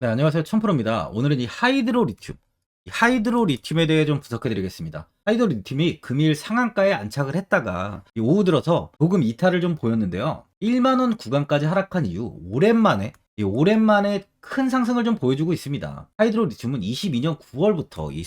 네, 안녕하세요. 천프로입니다. 오늘은 이 하이드로 리튬, 이 하이드로 리튬에 대해 좀 분석해 드리겠습니다. 하이드로 리튬이 금일 상한가에 안착을 했다가 이 오후 들어서 조금 이탈을 좀 보였는데요. 1만 원 구간까지 하락한 이후 오랜만에 큰 상승을 좀 보여주고 있습니다. 하이드로 리튬은 22년 9월부터 이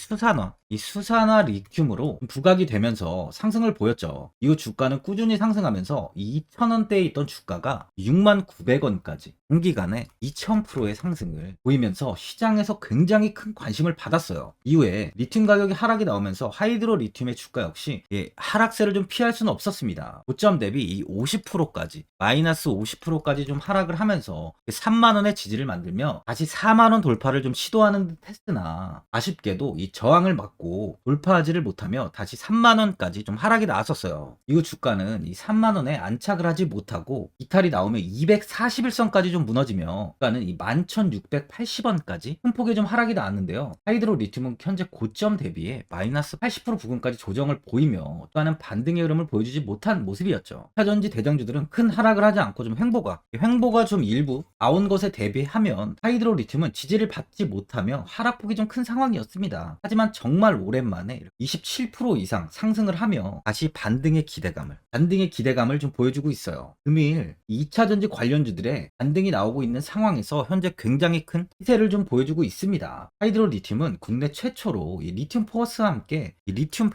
수산화 리튬으로 부각이 되면서 상승을 보였죠. 이후 주가는 꾸준히 상승하면서 2,000원대에 있던 주가가 69,900원까지 단기간에 2,000%의 상승을 보이면서 시장에서 굉장히 큰 관심을 받았어요. 이후에 리튬 가격이 하락이 나오면서 하이드로 리튬의 주가 역시 하락세를 좀 피할 수는 없었습니다. 고점 대비 이 50%까지 마이너스 50%까지 좀 하락을 하면서 3만 원의 지지를 만들며 다시 4만 원 돌파를 좀 시도하는 듯 했으나 아쉽게도 이 저항을 맞고 돌파하지를 못하며 다시 3만 원까지 좀 하락이 나왔었어요. 이후 주가는 이 3만 원에 안착을 하지 못하고 이탈이 나오며 241선까지 좀 무너지며 주가는 이 11,680원까지 큰 폭의 좀 하락이 나왔는데요. 하이드로 리튬은 현재 고점 대비해 마이너스 80% 부근까지 조정을 보이며 또한 반등의 흐름을 보여주지 못한 모습이었죠. 차전지 대장주들은 큰 하락을 하지 않고 좀 횡보가 좀 일부 나온 것에 대비하면 하이드로 리튬은 지지를 받지 못하며 하락폭이 좀 큰 상황이었습니다. 하지만 정말 오랜만에 27% 이상 상승을 하며 다시 반등의 기대감을 좀 보여주고 있어요. 금일 2차전지 관련주들의 반등이 나오고 있는 상황에서 현재 굉장히 큰 희세를 좀 보여주고 있습니다. 하이드로 리튬은 국내 최초로 이 리튬 포어스와 함께 이 리튬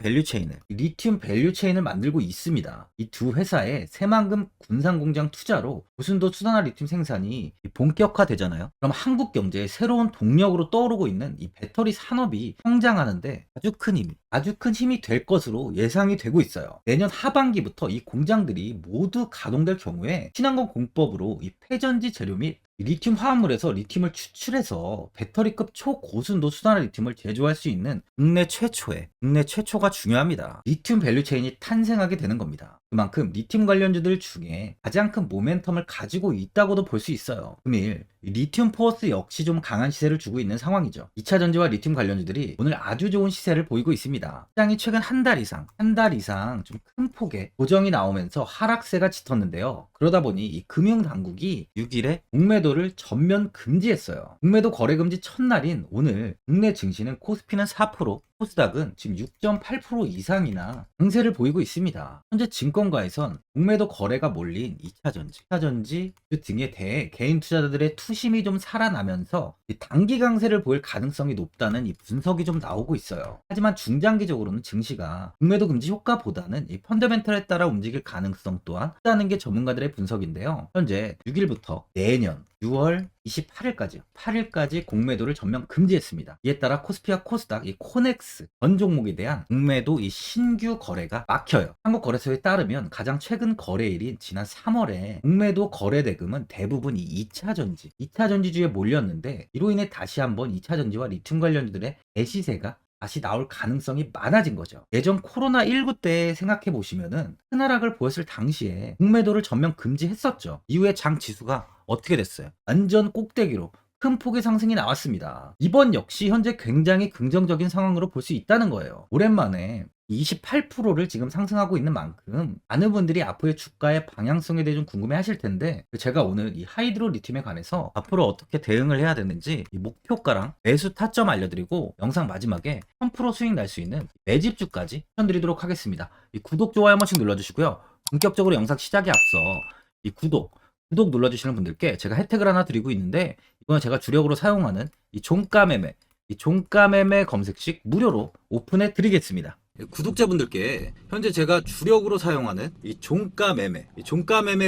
밸류체인을 만들고 있습니다. 이 두 회사의 새만금 군산공장 투자로 고순도 수산화 리튬 생산이 본격화되잖아요. 그럼 한국 경제의 새로운 동력으로 떠오르고 있는 이 배터리 산업이 성장하는데 아주 큰 힘이 될 것으로 예상이 되고 있어요. 내년 하반기부터 이 공장들이 모두 가동될 경우에 친환경 공법으로 이 폐전지 재료 및 리튬 화합물에서 리튬을 추출해서 배터리급 초고순도 수산화 리튬을 제조할 수 있는 국내 최초가 중요합니다. 리튬 밸류체인이 탄생하게 되는 겁니다. 그만큼 리튬 관련주들 중에 가장 큰 모멘텀을 가지고 있다고도 볼 수 있어요. 금일 리튬 포어스 역시 좀 강한 시세를 주고 있는 상황이죠. 2차 전지와 리튬 관련주들이 오늘 아주 좋은 시세를 보이고 있습니다. 시장이 최근 한 달 이상 좀 큰 폭의 고정이 나오면서 하락세가 짙었는데요. 그러다 보니 이 금융당국이 6일에 공매도를 전면 금지했어요. 공매도 거래 금지 첫날인 오늘 국내 증시는 코스피는 4%, 코스닥은 지금 6.8% 이상이나 강세를 보이고 있습니다. 현재 증권가에선 공매도 거래가 몰린 2차전지 등에 대해 개인 투자자들의 투심이 좀 살아나면서 단기 강세를 보일 가능성이 높다는 이 분석이 좀 나오고 있어요. 하지만 중장기적으로는 증시가 공매도 금지 효과보다는 이 펀더멘털에 따라 움직일 가능성 또한 크다는 게 전문가들의 분석인데요. 현재 6일부터 내년 6월 8일까지 공매도를 전면 금지했습니다. 이에 따라 코스피와 코스닥, 이 코넥스 전 종목에 대한 공매도 이 신규 거래가 막혀요. 한국거래소에 따르면 가장 최근 거래일인 지난 3월에 공매도 거래 대금은 대부분 이 2차전지주에 몰렸는데 이로 인해 다시 한번 2차전지와 리튬 관련주들의 대시세가 다시 나올 가능성이 많아진 거죠. 예전 코로나19 때 생각해 보시면은 큰 하락을 보였을 당시에 공매도를 전면 금지했었죠. 이후에 장 지수가 어떻게 됐어요? 완전 꼭대기로 큰 폭의 상승이 나왔습니다. 이번 역시 현재 굉장히 긍정적인 상황으로 볼 수 있다는 거예요. 오랜만에 28%를 지금 상승하고 있는 만큼 많은 분들이 앞으로의 주가의 방향성에 대해 좀 궁금해 하실 텐데 제가 오늘 이 하이드로 리튬에 관해서 앞으로 어떻게 대응을 해야 되는지 이 목표가랑 매수 타점 알려드리고 영상 마지막에 1000% 수익 날 수 있는 매집주까지 추천드리도록 하겠습니다. 이 구독, 좋아요 한 번씩 눌러주시고요. 본격적으로 영상 시작에 앞서 이 구독 눌러주시는 분들께 제가 혜택을 하나 드리고 있는데 이거는 제가 주력으로 사용하는 이 종가 매매 검색식 무료로 오픈해 드리겠습니다. 구독자분들께 현재 제가 주력으로 사용하는 이 종가 매매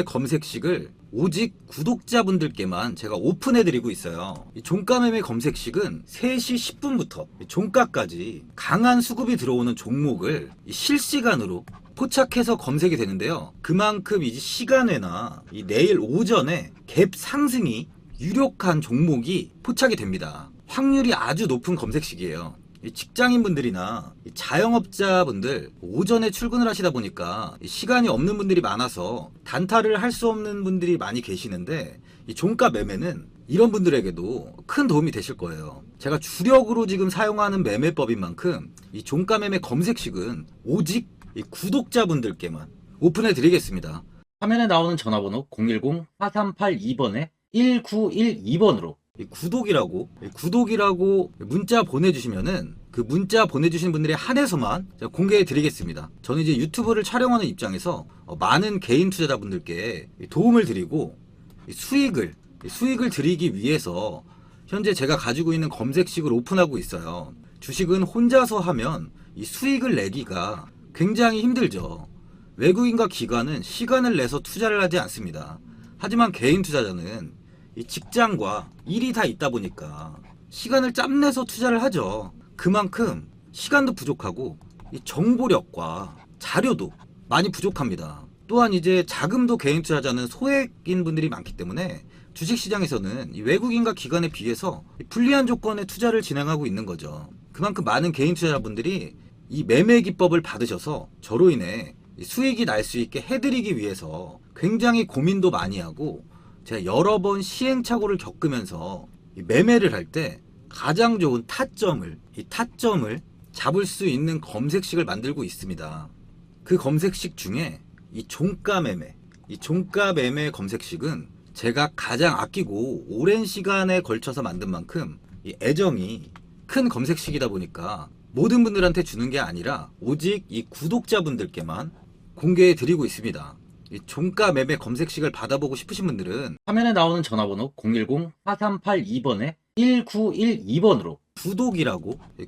검색식을 오직 구독자분들께만 제가 오픈해 드리고 있어요. 이 종가 매매 검색식은 3시 10분부터 종가까지 강한 수급이 들어오는 종목을 실시간으로 포착해서 검색이 되는데요. 그만큼 이제 시간에나 이 내일 오전에 갭 상승이 유력한 종목이 포착이 됩니다. 확률이 아주 높은 검색식이에요. 직장인분들이나 자영업자분들 오전에 출근을 하시다 보니까 시간이 없는 분들이 많아서 단타를 할 수 없는 분들이 많이 계시는데 이 종가 매매는 이런 분들에게도 큰 도움이 되실 거예요. 제가 주력으로 지금 사용하는 매매법인 만큼 이 종가 매매 검색식은 오직 이 구독자분들께만 오픈해 드리겠습니다. 화면에 나오는 전화번호 010-4382번에 1912번으로 이 구독이라고 문자 보내주시면은 그 문자 보내주신 분들에 한해서만 제가 공개해 드리겠습니다. 저는 이제 유튜브를 촬영하는 입장에서 많은 개인 투자자분들께 도움을 드리고 수익을 드리기 위해서 현재 제가 가지고 있는 검색식을 오픈하고 있어요. 주식은 혼자서 하면 이 수익을 내기가 굉장히 힘들죠. 외국인과 기관은 시간을 내서 투자를 하지 않습니다. 하지만 개인 투자자는 이 직장과 일이 다 있다 보니까 시간을 짬내서 투자를 하죠. 그만큼 시간도 부족하고 이 정보력과 자료도 많이 부족합니다. 또한 이제 자금도 개인 투자자는 소액인 분들이 많기 때문에 주식시장에서는 이 외국인과 기관에 비해서 불리한 조건의 투자를 진행하고 있는 거죠. 그만큼 많은 개인 투자자분들이 이 매매 기법을 받으셔서 저로 인해 수익이 날 수 있게 해드리기 위해서 굉장히 고민도 많이 하고 제가 여러 번 시행착오를 겪으면서 매매를 할 때 가장 좋은 타점을 잡을 수 있는 검색식을 만들고 있습니다. 그 검색식 중에 이 종가 매매 검색식은 제가 가장 아끼고 오랜 시간에 걸쳐서 만든 만큼 이 애정이 큰 검색식이다 보니까 모든 분들한테 주는 게 아니라 오직 이 구독자분들께만 공개해 드리고 있습니다. 이 종가 매매 검색식을 받아보고 싶으신 분들은 화면에 나오는 전화번호 010-4382번에 1912번으로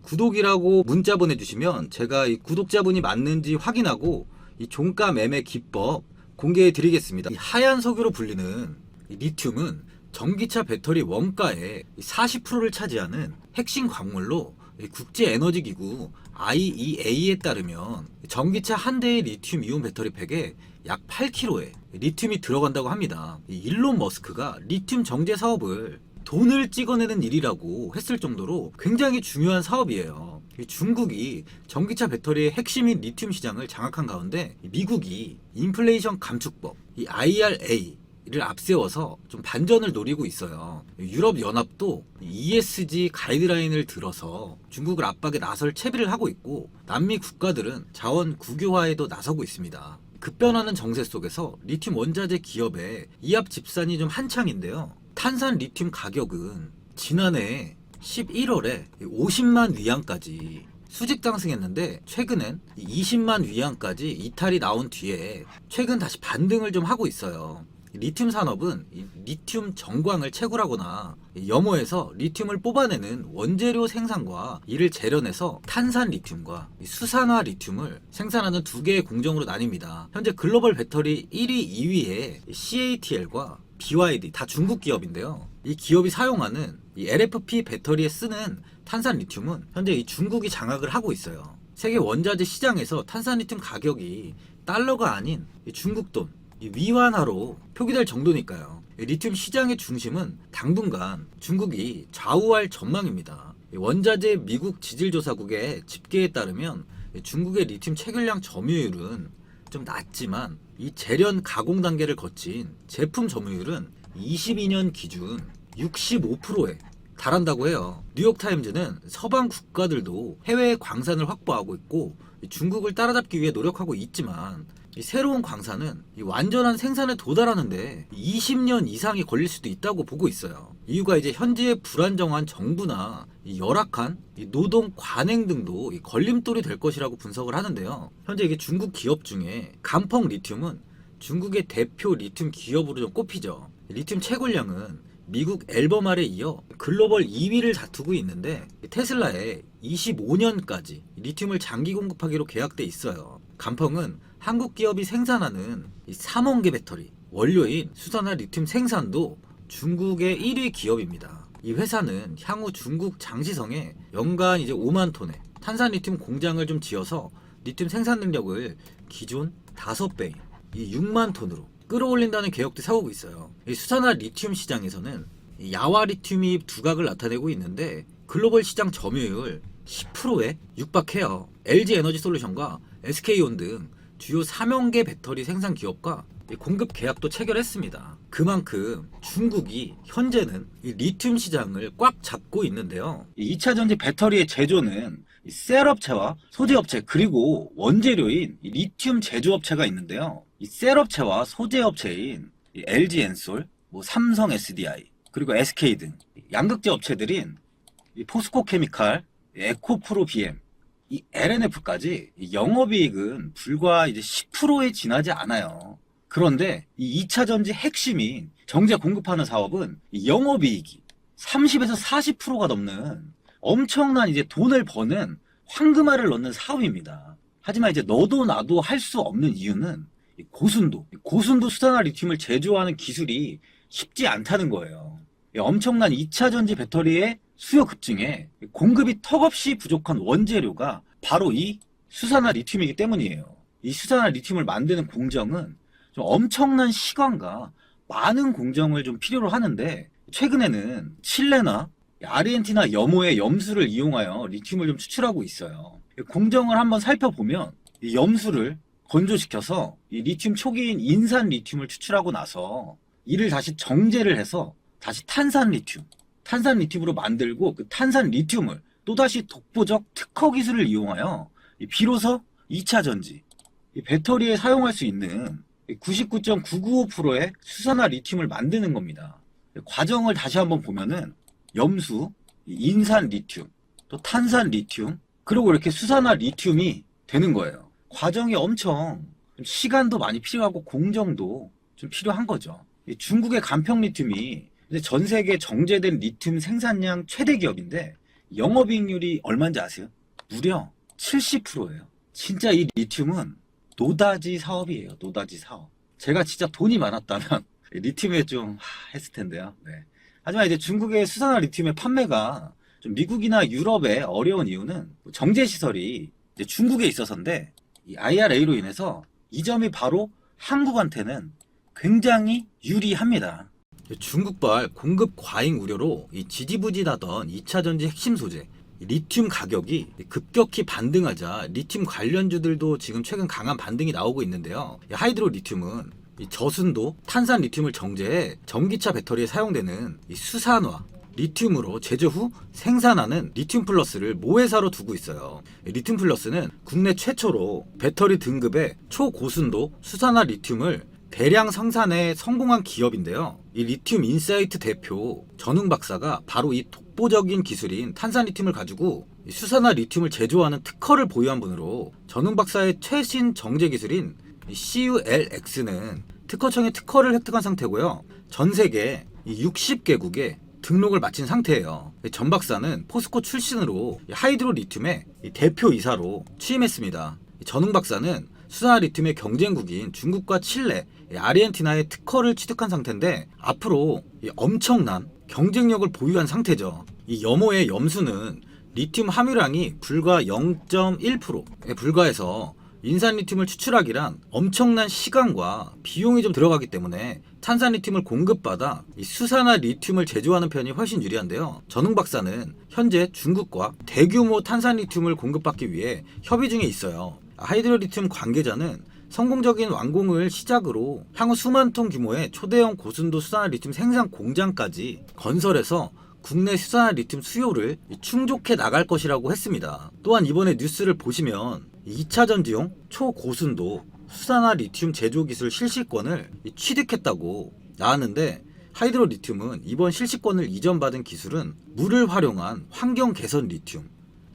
구독이라고 문자 보내주시면 제가 이 구독자분이 맞는지 확인하고 이 종가 매매 기법 공개해 드리겠습니다. 이 하얀 석유로 불리는 이 리튬은 전기차 배터리 원가의 40%를 차지하는 핵심 광물로 국제에너지기구 IEA에 따르면 전기차 한 대의 리튬 이온 배터리 팩에 약 8kg의 리튬이 들어간다고 합니다. 일론 머스크가 리튬 정제 사업을 돈을 찍어내는 일이라고 했을 정도로 굉장히 중요한 사업이에요. 중국이 전기차 배터리의 핵심인 리튬 시장을 장악한 가운데 미국이 인플레이션 감축법, 이 IRA를 앞세워서 좀 반전을 노리고 있어요. 유럽연합도 ESG 가이드라인을 들어서 중국을 압박에 나설 채비를 하고 있고 남미 국가들은 자원 국유화에도 나서고 있습니다. 급변하는 정세 속에서 리튬 원자재 기업의 이합 집산이 좀 한창인데요. 탄산 리튬 가격은 지난해 11월에 50만 위안까지 수직 상승했는데 최근엔 20만 위안까지 이탈이 나온 뒤에 최근 다시 반등을 좀 하고 있어요. 리튬 산업은 리튬 정광을 채굴하거나 염호에서 리튬을 뽑아내는 원재료 생산과 이를 재련해서 탄산 리튬과 수산화 리튬을 생산하는 두 개의 공정으로 나뉩니다. 현재 글로벌 배터리 1위, 2위에 CATL과 BYD 다 중국 기업인데요. 이 기업이 사용하는 이 LFP 배터리에 쓰는 탄산 리튬은 현재 이 중국이 장악을 하고 있어요. 세계 원자재 시장에서 탄산 리튬 가격이 달러가 아닌 중국 돈 위안화로 표기될 정도니까요. 리튬 시장의 중심은 당분간 중국이 좌우할 전망입니다. 원자재 미국 지질조사국의 집계에 따르면 중국의 리튬 체결량 점유율은 좀 낮지만 이 재련 가공 단계를 거친 제품 점유율은 22년 기준 65%에 달한다고 해요. 뉴욕타임즈는 서방 국가들도 해외에 광산을 확보하고 있고 중국을 따라잡기 위해 노력하고 있지만 이 새로운 광산은 이 완전한 생산에 도달하는데 20년 이상이 걸릴 수도 있다고 보고 있어요. 이유가 이제 현재의 불안정한 정부나 이 열악한 이 노동 관행 등도 이 걸림돌이 될 것이라고 분석을 하는데요. 현재 이게 중국 기업 중에 감펑 리튬은 중국의 대표 리튬 기업으로 좀 꼽히죠. 리튬 채굴량은 미국 앨범알에 이어 글로벌 2위를 다투고 있는데 테슬라에 25년까지 리튬을 장기 공급하기로 계약돼 있어요. 감펑은 한국 기업이 생산하는 이 삼원계 배터리 원료인 수산화 리튬 생산도 중국의 1위 기업입니다. 이 회사는 향후 중국 장시성에 연간 이제 5만 톤의 탄산 리튬 공장을 좀 지어서 리튬 생산 능력을 기존 5배인 이 6만 톤으로 끌어올린다는 계획도 세우고 있어요. 이 수산화 리튬 시장에서는 이 야화 리튬이 두각을 나타내고 있는데 글로벌 시장 점유율 10%에 육박해요. LG 에너지 솔루션과 SK온 등 주요 3형계 배터리 생산 기업과 공급 계약도 체결했습니다. 그만큼 중국이 현재는 이 리튬 시장을 꽉 잡고 있는데요. 2차 전지 배터리의 제조는 셀업체와 소재업체 그리고 원재료인 리튬 제조업체가 있는데요. 이 셀업체와 소재업체인 LG 엔솔, 삼성 SDI, 그리고 SK 등 양극재 업체들인 이 포스코 케미칼, 에코프로 BM, 이 LNF까지 영업이익은 불과 이제 10%에 지나지 않아요. 그런데 이 2차 전지 핵심인 정제 공급하는 사업은 이 영업이익이 30에서 40%가 넘는 엄청난 이제 돈을 버는 황금알을 넣는 사업입니다. 하지만 이제 너도 나도 할 수 없는 이유는 이 고순도 수산화 리튬을 제조하는 기술이 쉽지 않다는 거예요. 이 엄청난 2차 전지 배터리의 수요 급증에 공급이 턱없이 부족한 원재료가 바로 이 수산화 리튬이기 때문이에요. 이 수산화 리튬을 만드는 공정은 좀 엄청난 시간과 많은 공정을 좀 필요로 하는데, 최근에는 칠레나 아르헨티나 염호의 염수를 이용하여 리튬을 좀 추출하고 있어요. 공정을 한번 살펴보면 이 염수를 건조시켜서 이 리튬 초기인 인산 리튬을 추출하고 나서 이를 다시 정제를 해서 다시 탄산 리튬으로 만들고, 그 탄산 리튬을 또다시 독보적 특허 기술을 이용하여 비로소 2차 전지 이 배터리에 사용할 수 있는 99.995%의 수산화 리튬을 만드는 겁니다. 과정을 다시 한번 보면은 염수, 인산 리튬, 또 탄산 리튬, 그리고 이렇게 수산화 리튬이 되는 거예요. 과정이 엄청 시간도 많이 필요하고 공정도 좀 필요한 거죠. 중국의 간평 리튬이 이제 전 세계 정제된 리튬 생산량 최대 기업인데 영업이익률이 얼마인지 아세요? 무려 70%예요. 진짜 이 리튬은 노다지 사업이에요. 노다지 사업. 제가 진짜 돈이 많았다면 리튬에 좀 했을 텐데요. 네. 하지만 이제 중국의 수산화 리튬의 판매가 좀 미국이나 유럽에 어려운 이유는 정제 시설이 이제 중국에 있어서인데, 이 IRA로 인해서 이 점이 바로 한국한테는 굉장히 유리합니다. 중국발 공급 과잉 우려로 이 지지부진하던 2차 전지 핵심 소재 리튬 가격이 급격히 반등하자 리튬 관련주들도 지금 최근 강한 반등이 나오고 있는데요. 하이드로 리튬은 이 저순도 탄산 리튬을 정제해 전기차 배터리에 사용되는 이 수산화 리튬으로 제조 후 생산하는 리튬 플러스를 모회사로 두고 있어요. 리튬 플러스는 국내 최초로 배터리 등급의 초고순도 수산화 리튬을 대량 생산에 성공한 기업인데요. 이 리튬 인사이트 대표 전웅 박사가 바로 이 독보적인 기술인 탄산 리튬을 가지고 수산화 리튬을 제조하는 특허를 보유한 분으로, 전웅 박사의 최신 정제 기술인 CULX는 특허청의 특허를 획득한 상태고요. 전 세계 60개국에 등록을 마친 상태예요. 전 박사는 포스코 출신으로 하이드로 리튬의 대표이사로 취임했습니다. 전웅 박사는 수산화 리튬의 경쟁국인 중국과 칠레, 아르헨티나의 특허를 취득한 상태인데 앞으로 엄청난 경쟁력을 보유한 상태죠. 이 염호의 염수는 리튬 함유량이 불과 0.1%에 불과해서 인산 리튬을 추출하기란 엄청난 시간과 비용이 좀 들어가기 때문에 탄산 리튬을 공급받아 이 수산화 리튬을 제조하는 편이 훨씬 유리한데요. 전웅 박사는 현재 중국과 대규모 탄산 리튬을 공급받기 위해 협의 중에 있어요. 하이드로 리튬 관계자는 성공적인 완공을 시작으로 향후 수만 톤 규모의 초대형 고순도 수산화 리튬 생산 공장까지 건설해서 국내 수산화 리튬 수요를 충족해 나갈 것이라고 했습니다. 또한 이번에 뉴스를 보시면 2차 전지용 초고순도 수산화 리튬 제조 기술 실시권을 취득했다고 나왔는데, 하이드로 리튬은 이번 실시권을 이전받은 기술은 물을 활용한 환경 개선 리튬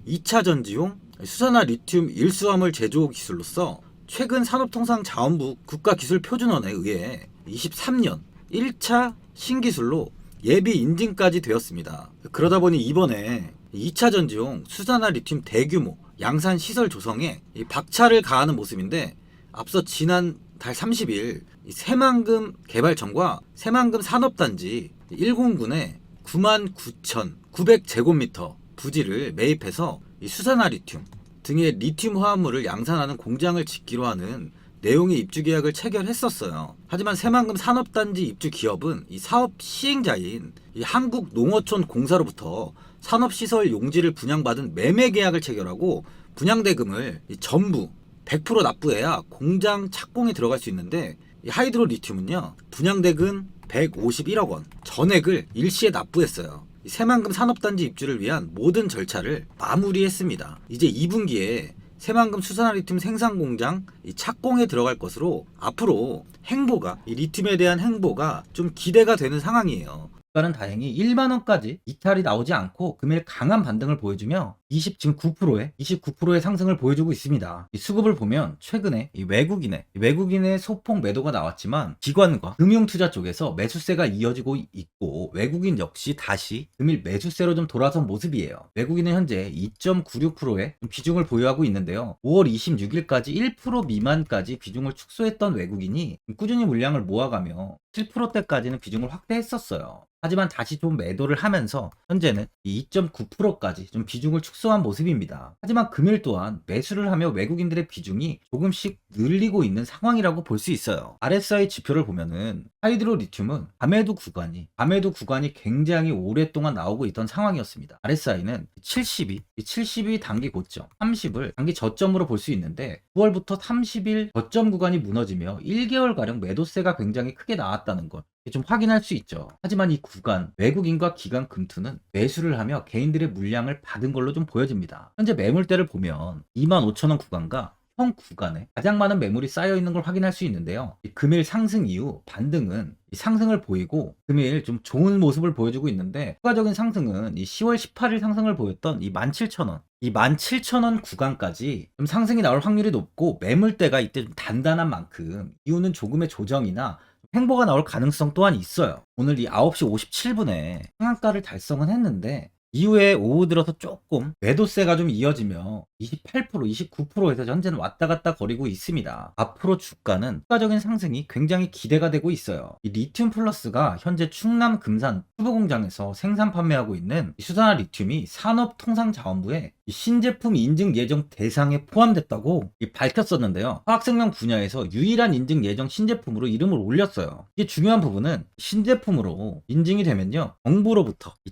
2차 전지용 수산화 리튬 일수화물 제조 기술로서 최근 산업통상자원부 국가기술표준원에 의해 23년 1차 신기술로 예비 인증까지 되었습니다. 그러다 보니 이번에 2차 전지용 수산화 리튬 대규모 양산 시설 조성에 박차를 가하는 모습인데, 앞서 지난 달 30일 새만금 개발청과 새만금 산업단지 1공군에 99,900제곱미터 부지를 매입해서 이 수산화 리튬 등의 리튬 화합물을 양산하는 공장을 짓기로 하는 내용의 입주 계약을 체결했었어요. 하지만 새만금 산업단지 입주 기업은 이 사업 시행자인 이 한국농어촌 공사로부터 산업시설 용지를 분양받은 매매 계약을 체결하고 분양대금을 전부 100% 납부해야 공장 착공에 들어갈 수 있는데, 이 하이드로 리튬은요 분양대금 151억 원 전액을 일시에 납부했어요. 새만금 산업단지 입주를 위한 모든 절차를 마무리했습니다. 이제 2분기에 새만금 수산화 리튬 생산 공장 착공에 들어갈 것으로 앞으로 행보가, 이 리튬에 대한 행보가 좀 기대가 되는 상황이에요. 주가는 다행히 1만 원까지 이탈이 나오지 않고 금일 강한 반등을 보여주며 지금 29%의 상승을 보여주고 있습니다. 이 수급을 보면 최근에 이 외국인의 소폭 매도가 나왔지만 기관과 금융투자 쪽에서 매수세가 이어지고 있고 외국인 역시 다시 금일 매수세로 좀 돌아선 모습이에요. 외국인은 현재 2.96%의 비중을 보유하고 있는데요. 5월 26일까지 1% 미만까지 비중을 축소했던 외국인이 꾸준히 물량을 모아가며 7%대까지는 비중을 확대했었어요. 하지만 다시 좀 매도를 하면서 현재는 2.9%까지 좀 비중을 축소한 모습입니다. 하지만 금일 또한 매수를 하며 외국인들의 비중이 조금씩 늘리고 있는 상황이라고 볼 수 있어요. RSI 지표를 보면은 하이드로 리튬은 밤에도 구간이 굉장히 오랫동안 나오고 있던 상황이었습니다. RSI는 70이 단기 고점, 30을 단기 저점으로 볼 수 있는데 9월부터 30일 저점 구간이 무너지며 1개월가량 매도세가 굉장히 크게 나왔다는 것 좀 확인할 수 있죠. 하지만 이 구간, 외국인과 기관 금투는 매수를 하며 개인들의 물량을 받은 걸로 좀 보여집니다. 현재 매물대를 보면 25,000원 구간과 현 구간에 가장 많은 매물이 쌓여 있는 걸 확인할 수 있는데요. 이 금일 상승 이후 반등은 이 상승을 보이고 금일 좀 좋은 모습을 보여주고 있는데 추가적인 상승은 이 10월 18일 상승을 보였던 이 17,000원 이 17,000원 구간까지 좀 상승이 나올 확률이 높고 매물대가 이때 좀 단단한 만큼 이유는 조금의 조정이나 횡보가 나올 가능성 또한 있어요. 오늘 이 9시 57분에 상한가를 달성은 했는데 이후에 오후 들어서 조금 매도세가 좀 이어지며 28%, 29%에서 현재는 왔다 갔다 거리고 있습니다. 앞으로 주가는 추가적인 상승이 굉장히 기대가 되고 있어요. 이 리튬 플러스가 현재 충남 금산 수부공장에서 생산 판매하고 있는 수산화 리튬이 산업통상자원부에 신제품 인증 예정 대상에 포함됐다고 밝혔었는데요. 화학생명 분야에서 유일한 인증 예정 신제품으로 이름을 올렸어요. 이게 중요한 부분은 신제품으로 인증이 되면요.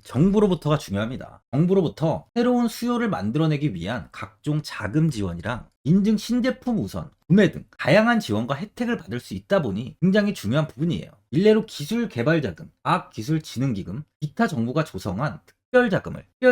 정부로부터가 중요합니다. 정부로부터 새로운 수요를 만들어내기 위한 각종 자금 지원이랑 인증 신제품 우선, 구매 등 다양한 지원과 혜택을 받을 수 있다 보니 굉장히 중요한 부분이에요. 일례로 기술개발자금, 과학기술진흥기금, 기타 정부가 조성한 특별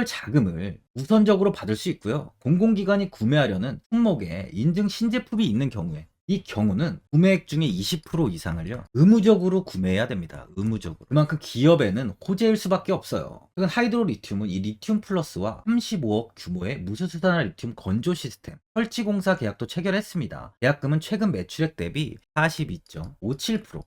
자금을 우선적으로 받을 수 있고요. 공공기관이 구매하려는 품목에 인증 신제품이 있는 경우에 이 경우는 구매액 중에 20% 이상을요 의무적으로 구매해야 됩니다. 의무적으로. 그만큼 기업에는 호재일 수밖에 없어요. 최근 하이드로 리튬은 이 리튬 플러스와 35억 규모의 무수수산화 리튬 건조 시스템 설치 공사 계약도 체결했습니다. 계약금은 최근 매출액 대비 42.57%로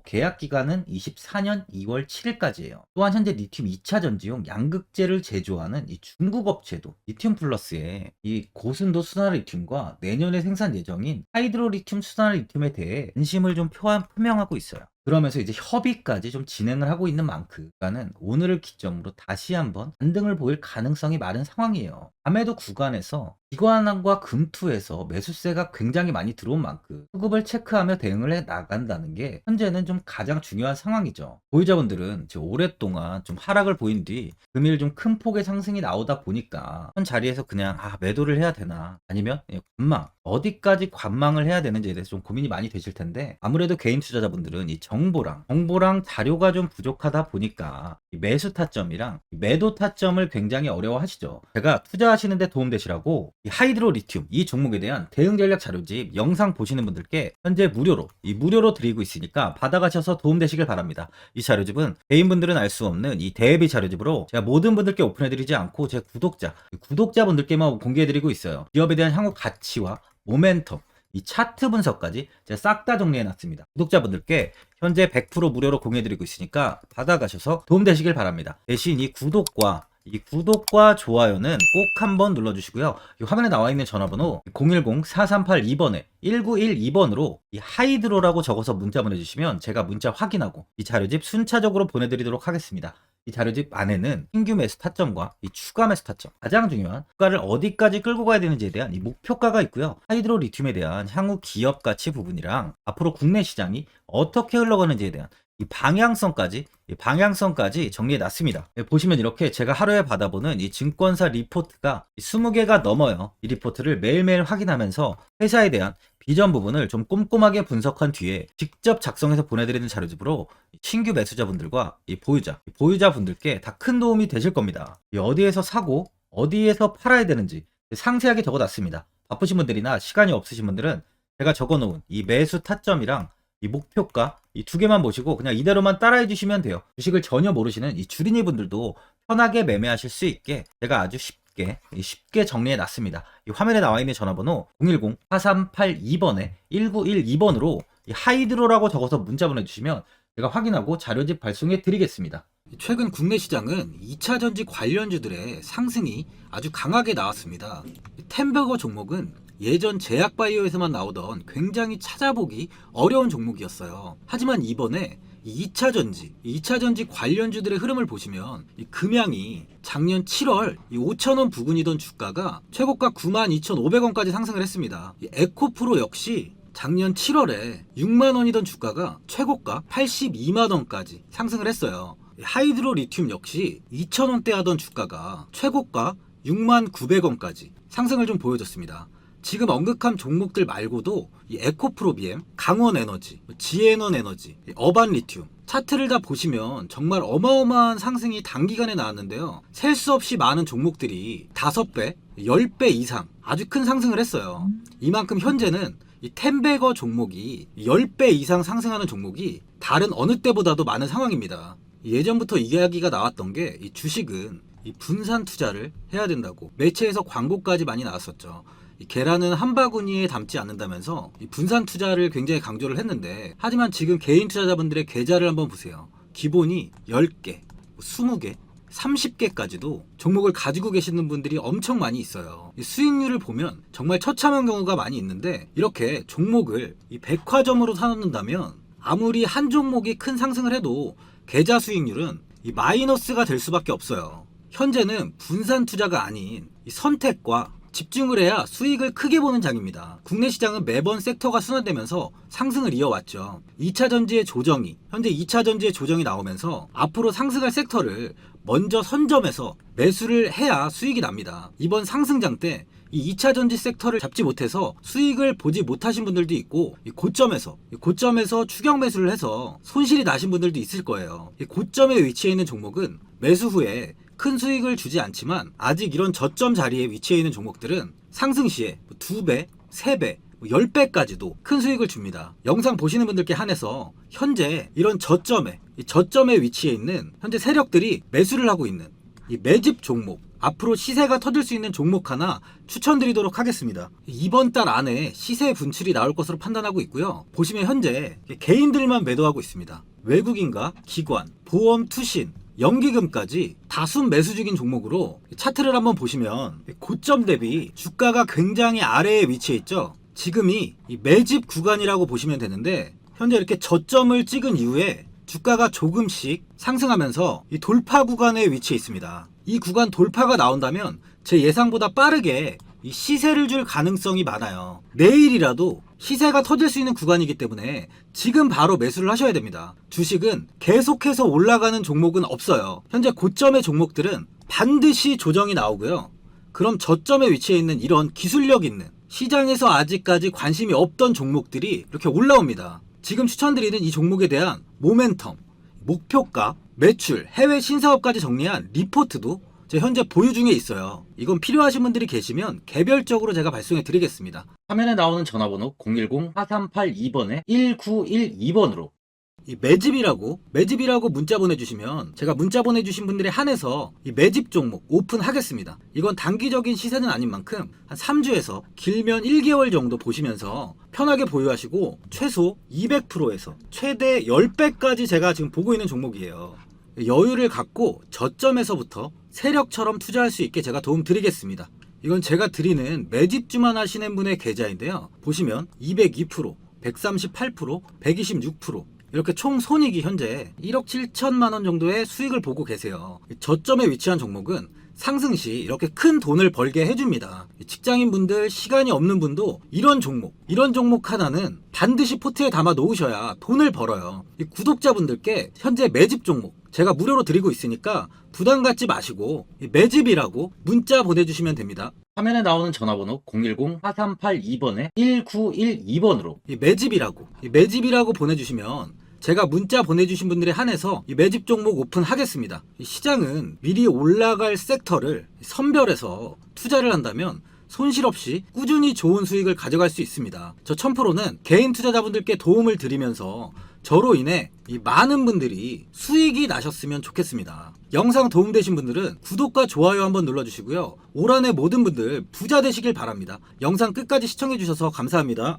계약 기간은 24년 2월 7일까지예요. 또한 현재 리튬 2차 전지용 양극재를 제조하는 이 중국 업체도 리튬 플러스의 이 고순도 수산화 리튬과 내년에 생산 예정인 하이드로 리튬 수산화 리튬에 대해 관심을 좀 표명하고 있어요. 그러면서 이제 협의까지 좀 진행을 하고 있는 만큼 주가는 오늘을 기점으로 다시 한번 반등을 보일 가능성이 많은 상황이에요. 밤에도 구간에서 기관과 금투에서 매수세가 굉장히 많이 들어온 만큼 수급을 체크하며 대응을 해 나간다는 게 현재는 좀 가장 중요한 상황이죠. 보유자분들은 오랫동안 좀 하락을 보인 뒤 금일 좀 큰 폭의 상승이 나오다 보니까 현 자리에서 그냥 매도를 해야 되나 아니면 어디까지 관망을 해야 되는지에 대해서 좀 고민이 많이 되실 텐데 아무래도 개인 투자자분들은 이 정보랑 자료가 좀 부족하다 보니까 이 매수 타점이랑 이 매도 타점을 굉장히 어려워하시죠. 제가 투자하시는데 도움되시라고 이 하이드로 리튬 이 종목에 대한 대응 전략 자료집 영상 보시는 분들께 현재 무료로 드리고 있으니까 받아가셔서 도움되시길 바랍니다. 이 자료집은 개인분들은 알 수 없는 이 대비 자료집으로 제가 모든 분들께 오픈해드리지 않고 제 구독자분들께만 공개해드리고 있어요. 기업에 대한 향후 가치와 모멘텀, 이 차트 분석까지 제가 싹 다 정리해놨습니다. 구독자분들께 현재 100% 무료로 공유해드리고 있으니까 받아가셔서 도움되시길 바랍니다. 대신 이 구독과 좋아요는 꼭 한번 눌러주시고요. 이 화면에 나와 있는 전화번호 010-4382번에 1912번으로 이 하이드로라고 적어서 문자 보내주시면 제가 문자 확인하고 이 자료집 순차적으로 보내드리도록 하겠습니다. 이 자료집 안에는 신규 매수 타점과 이 추가 매수 타점, 가장 중요한 주가를 어디까지 끌고 가야 되는지에 대한 이 목표가가 있고요. 하이드로 리튬에 대한 향후 기업 가치 부분이랑 앞으로 국내 시장이 어떻게 흘러가는지에 대한 이 방향성까지 정리해 놨습니다. 보시면 이렇게 제가 하루에 받아보는 이 증권사 리포트가 20개가 넘어요. 이 리포트를 매일매일 확인하면서 회사에 대한 비전 부분을 좀 꼼꼼하게 분석한 뒤에 직접 작성해서 보내드리는 자료집으로 신규 매수자분들과 이 보유자분들께 다 큰 도움이 되실 겁니다. 어디에서 사고 어디에서 팔아야 되는지 상세하게 적어놨습니다. 바쁘신 분들이나 시간이 없으신 분들은 제가 적어놓은 이 매수 타점이랑 이 목표가 이 두 개만 보시고 그냥 이대로만 따라해 주시면 돼요. 주식을 전혀 모르시는 이 주린이 분들도 편하게 매매하실 수 있게 제가 아주 쉽게 정리해 놨습니다. 이 화면에 나와 있는 전화번호 010-4382번에 1912번으로 이 하이드로라고 적어서 문자 보내주시면 제가 확인하고 자료집 발송해 드리겠습니다. 최근 국내 시장은 2차 전지 관련주들의 상승이 아주 강하게 나왔습니다. 템버거 종목은 예전 제약바이오에서만 나오던 굉장히 찾아보기 어려운 종목이었어요. 하지만 이번에 2차 전지 관련주들의 흐름을 보시면 이 금양이 작년 7월 5,000원 부근이던 주가가 최고가 92,500원까지 상승을 했습니다. 이 에코프로 역시 작년 7월에 6만원이던 주가가 최고가 82만원까지 상승을 했어요. 하이드로 리튬 역시 2,000원대 하던 주가가 최고가 69,900원까지 상승을 좀 보여줬습니다. 지금 언급한 종목들 말고도 이 에코프로비엠, 강원에너지, 지에넌 에너지, 어반 리튬 차트를 다 보시면 정말 어마어마한 상승이 단기간에 나왔는데요. 셀 수 없이 많은 종목들이 5배, 10배 이상 아주 큰 상승을 했어요. 이만큼 현재는 이 템베거 종목이 10배 이상 상승하는 종목이 다른 어느 때보다도 많은 상황입니다. 예전부터 이야기가 나왔던 게 이 주식은 이 분산 투자를 해야 된다고 매체에서 광고까지 많이 나왔었죠. 이 계란은 한 바구니에 담지 않는다면서 이 분산 투자를 굉장히 강조를 했는데, 하지만 지금 개인 투자자분들의 계좌를 한번 보세요. 기본이 10개, 20개, 30개까지도 종목을 가지고 계시는 분들이 엄청 많이 있어요. 이 수익률을 보면 정말 처참한 경우가 많이 있는데, 이렇게 종목을 이 백화점으로 사놓는다면 아무리 한 종목이 큰 상승을 해도 계좌 수익률은 이 마이너스가 될 수밖에 없어요. 현재는 분산 투자가 아닌 이 선택과 집중을 해야 수익을 크게 보는 장입니다. 국내 시장은 매번 섹터가 순환되면서 상승을 이어왔죠. 2차 전지의 조정이, 현재 2차 전지의 조정이 나오면서 앞으로 상승할 섹터를 먼저 선점해서 매수를 해야 수익이 납니다. 이번 상승장 때 이 2차 전지 섹터를 잡지 못해서 수익을 보지 못하신 분들도 있고, 이 고점에서 추격 매수를 해서 손실이 나신 분들도 있을 거예요. 이 고점에 위치해 있는 종목은 매수 후에 큰 수익을 주지 않지만, 아직 이런 저점 자리에 위치해 있는 종목들은 상승 시에 2배, 3배, 10배까지도 큰 수익을 줍니다. 영상 보시는 분들께 한해서 현재 이런 저점에 위치해 있는 현재 세력들이 매수를 하고 있는 이 매집 종목, 앞으로 시세가 터질 수 있는 종목 하나 추천드리도록 하겠습니다. 이번 달 안에 시세 분출이 나올 것으로 판단하고 있고요. 보시면 현재 개인들만 매도하고 있습니다. 외국인과 기관, 보험, 투신, 연기금까지 다수 매수 중인 종목으로 차트를 한번 보시면 고점 대비 주가가 굉장히 아래에 위치해 있죠. 지금이 이 매집 구간이라고 보시면 되는데, 현재 이렇게 저점을 찍은 이후에 주가가 조금씩 상승하면서 이 돌파 구간에 위치해 있습니다. 이 구간 돌파가 나온다면 제 예상보다 빠르게 이 시세를 줄 가능성이 많아요. 내일이라도 시세가 터질 수 있는 구간이기 때문에 지금 바로 매수를 하셔야 됩니다. 주식은 계속해서 올라가는 종목은 없어요. 현재 고점의 종목들은 반드시 조정이 나오고요. 그럼 저점에 위치해 있는 이런 기술력 있는, 시장에서 아직까지 관심이 없던 종목들이 이렇게 올라옵니다. 지금 추천드리는 이 종목에 대한 모멘텀, 목표가, 매출, 해외 신사업까지 정리한 리포트도 제 현재 보유 중에 있어요. 이건 필요하신 분들이 계시면 개별적으로 제가 발송해 드리겠습니다. 화면에 나오는 전화번호 010-4382번에 1912번으로 이 매집이라고 문자 보내주시면 제가 문자 보내주신 분들에 한해서 이 매집 종목 오픈하겠습니다. 이건 단기적인 시세는 아닌 만큼 한 3주에서 길면 1개월 정도 보시면서 편하게 보유하시고, 최소 200%에서 최대 10배까지 제가 지금 보고 있는 종목이에요. 여유를 갖고 저점에서부터 세력처럼 투자할 수 있게 제가 도움 드리겠습니다. 이건 제가 드리는 매집주만 하시는 분의 계좌인데요. 보시면 202%, 138%, 126%, 이렇게 총 손익이 현재 1억 7천만 원 정도의 수익을 보고 계세요. 저점에 위치한 종목은 상승 시 이렇게 큰 돈을 벌게 해줍니다. 직장인분들, 시간이 없는 분도 이런 종목 하나는 반드시 포트에 담아 놓으셔야 돈을 벌어요. 이 구독자분들께 현재 매집 종목 제가 무료로 드리고 있으니까 부담 갖지 마시고 매집이라고 문자 보내주시면 됩니다. 화면에 나오는 전화번호 010-4382번에 1912번으로 이 매집이라고 보내주시면 제가 문자 보내주신 분들에 한해서 이 매집 종목 오픈하겠습니다. 이 시장은 미리 올라갈 섹터를 선별해서 투자를 한다면 손실 없이 꾸준히 좋은 수익을 가져갈 수 있습니다. 저 1000%는 개인 투자자분들께 도움을 드리면서 저로 인해 이 많은 분들이 수익이 나셨으면 좋겠습니다. 영상 도움되신 분들은 구독과 좋아요 한번 눌러주시고요. 올 한해 모든 분들 부자 되시길 바랍니다. 영상 끝까지 시청해주셔서 감사합니다.